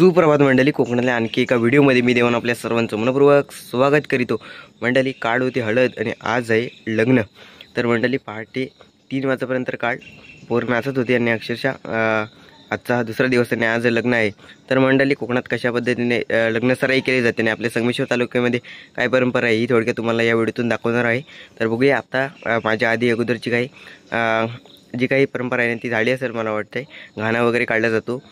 सुप्रभात मंडळी, कोकणातल्या आणखी एका व्हिडिओमध्ये मी देवान आपल्या सर्वांचं मनपूर्वक स्वागत करीतो। मंडळी, काळ होती हळद आणि आज आहे लग्न। तर मंडळी, पहाटे 3 वाजेपर्यंत काळ पोर नाचत होती आणि अक्षरशः आजचा हा दुसरा दिवस आणि आज लग्न आहे। तर मंडळी, कोकणात कशा पद्धतीने लग्न सराई केली जाते आणि आपल्या संगमेश्वर तालुक्यामध्ये काय परंपरा आहे ही थोडक्यात तुम्हाला या व्हिडिओतून दाखवणार आहे। तर बघूया आता माझ्या आधी अगोदरची काही जी काही परंपरा आहे ती झाली असेल मला वाटतंय, गाणं वगैरे काढला जातो।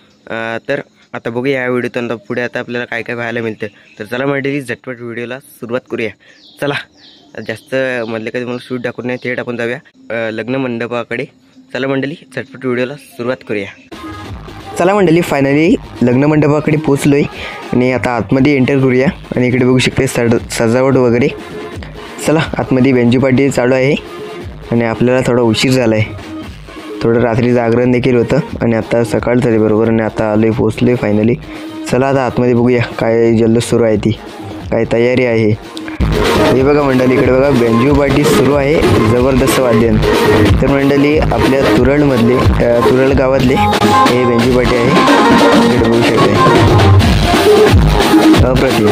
तर आता बघूया या व्हिडिओतून पुढे आता आपल्याला काय काय पाहायला मिळतं। तर चला मंडळी, झटपट व्हिडिओला सुरुवात करूया। चला, जास्त मधले कधी मला शूट दाखवत नाही, थेट आपण जाऊया लग्न मंडपाकडे। चला मंडळी, झटपट व्हिडिओला सुरुवात करूया। चला मंडळी, फायनली लग्न मंडपाकडे पोचलोय आणि आता आतमध्ये एंटर करूया। आणि इकडे बघू शकते सजावट वगैरे। चला, आतमध्ये बेंजू पार्टी चालू आहे आणि आपल्याला थोडा उशीर झाला आहे, थोडं रात्री जागरण देखील होतं आणि आता सकाळ झाली बरोबर आणि आता आलोय, पोचलोय फायनली। चला आता आतमध्ये बघूया काय जल्लोष सुरू आहे, ती काय तयारी आहे। हे बघा मंडळी, इकडे बघा बेंजू पार्टी सुरू आहे, जबरदस्त वाद्य। तर मंडळी, आपल्या तुरळमधले तुरळ गावातले हे बेंजू पार्टी आहे, इकडे बघू शकते, अप्रतिम।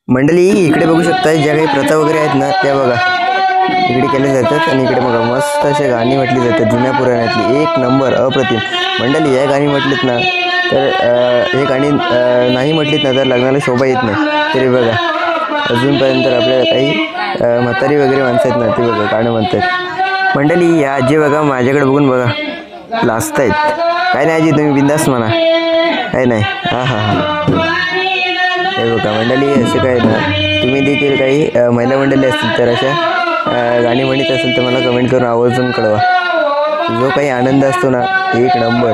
मंडळी, इकडे बघू शकता ज्या काही प्रथा वगैरे आहेत ना त्या बघा इकडे केल्या जातात आणि इकडे बघा मस्त असे गाणी म्हटली जातात जुन्या पुराणातली, एक नंबर अप्रतिम। मंडळी, या गाणी म्हटलीत ना तर हे गाणी नाही म्हटलीत ना तर लग्नाला शोभा येत नाही। तरी बघा अजूनपर्यंत आपल्याला काही म्हातारी वगैरे माणसं आहेत ना ते बघा गाणं म्हणतात। मंडळी, या आजी बघा माझ्याकडे बघून बघा लाजतायत, काय नाही आजी तुम्ही बिंदास म्हणा, काय नाही। हां हां हां, हे बघा मंडळी, असं काय ना तुम्ही देखील काही महिला मंडळी असतील तर अशा गाणी म्हणत असेल तर मला कमेंट करून आवर्जून कळवा। जो काही आनंद असतो ना एक नंबर।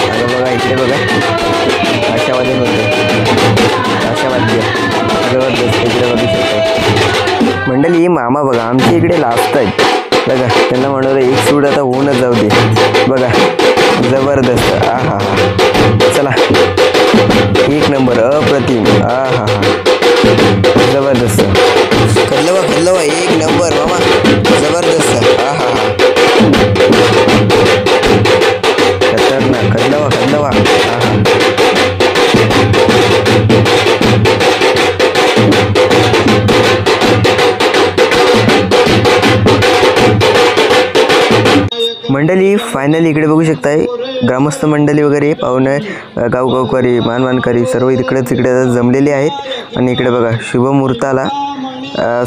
आता बघा इकडे बघा आशावादी होते, आशावाद्य जबरदस्त इकडे बघू शकतो। मंडळी, मामा बघा आमच्या इकडे लाजत आहेत बघा, त्यांना म्हणलं एक सूट आता होऊनच जाऊ दे, बघा जबरदस्त। हा हा हा, चला एक नंबर अप्रतिम। हा हा हा, जबरदस्त, खल्लवा एक नंबर मामा, जबरदस्त। हा हा हा, खतरनाक, खल्लवा। हा हा, मंडळी फायनली इकडे बघू शकताय ग्रामस्थ मंडळी वगैरे पाहुणे गावकरी मानकरी सर्व इकडेच इकडे जमलेले आहेत आणि इकडे बघा शुभमुहूर्ताला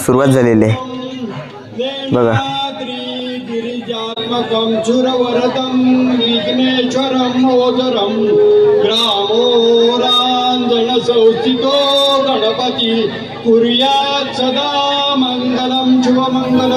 सुरुवात झालेली आहे बघा। गणपती कुर्यात् सदा मंगलम शुभमंगल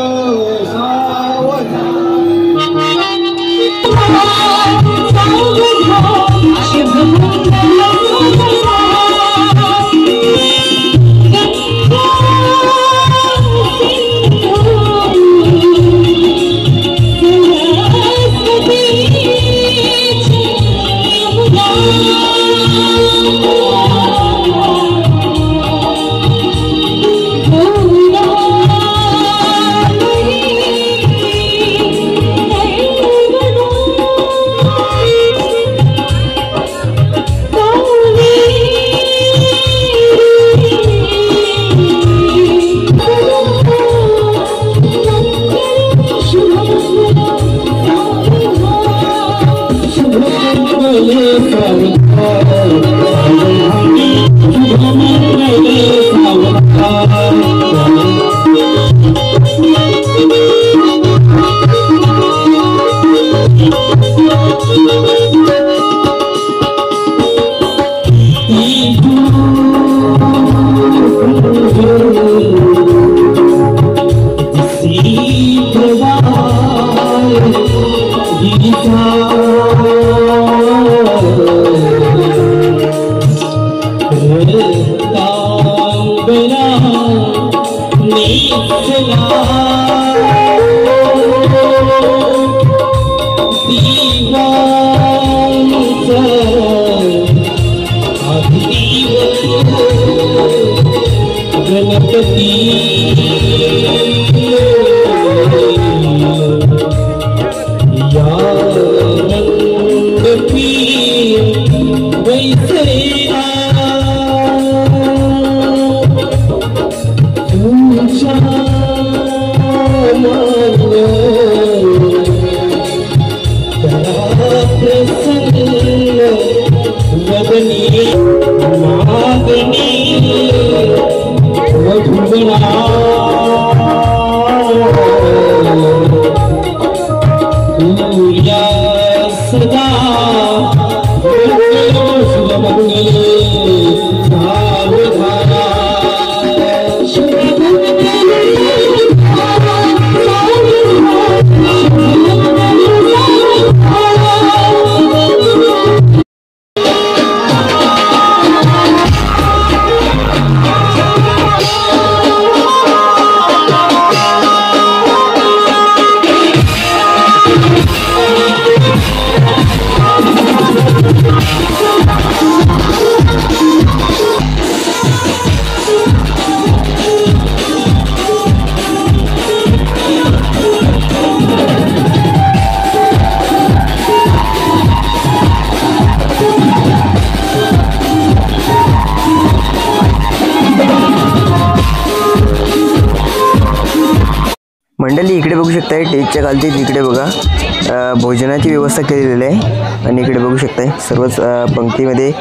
मंडळी इकडे बघू शकताय टेजच्या खालती तिकडे बघा भोजनाची व्यवस्था केलेली आहे आणि इकडे बघू शकताय सर्वच पंक्तीमध्ये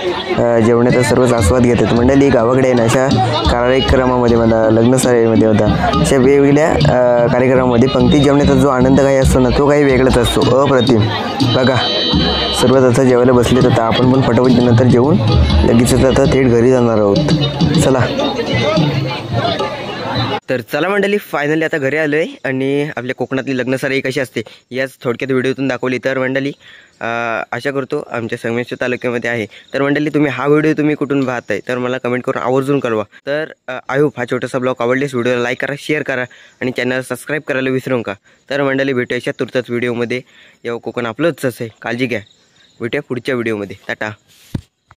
जेवणाचा सर्वच आस्वाद घेतात. मंडळी गावाकडे आहे ना अशा कार्यक्रमामध्ये म्हणा लग्न सराईमध्ये होता अशा वेगवेगळ्या कार्यक्रमामध्ये पंक्ती जेवणाचा जो आनंद काही असतो ना तो काही वेगळाच असतो. अप्रतिम. बघा सर्वच आता जेवायला बसलेत. आता आपण पण फटाफट नंतर जेवून लगेचच आता थेट घरी जाणार आहोत. चला तर चला मंडळी फायनली आता घरी आलो आहे आणि आपल्या कोकणातली लग्न सराई कशी असते याच थोडक्यात व्हिडिओतून दाखवली. तर मंडळी आशा करतो आमच्या संगमेश्वर तालुक्यामध्ये आहे. तर मंडळी तुम्ही हा व्हिडिओ तुम्ही कुठून पाहताय तर मला कमेंट करून आवर्जून कळवा. तर आय होप हा छोटासा ब्लॉग आवडल्यास व्हिडिओला लाईक करा, शेअर करा आणि चॅनल सबस्क्राईब करायला विसरू नका. तर मंडळी भेटूया अशा तुर्ताच व्हिडिओमध्ये. या कोकण आपलंच आहे. काळजी घ्या. भेटूया पुढच्या व्हिडिओमध्ये. टाटा.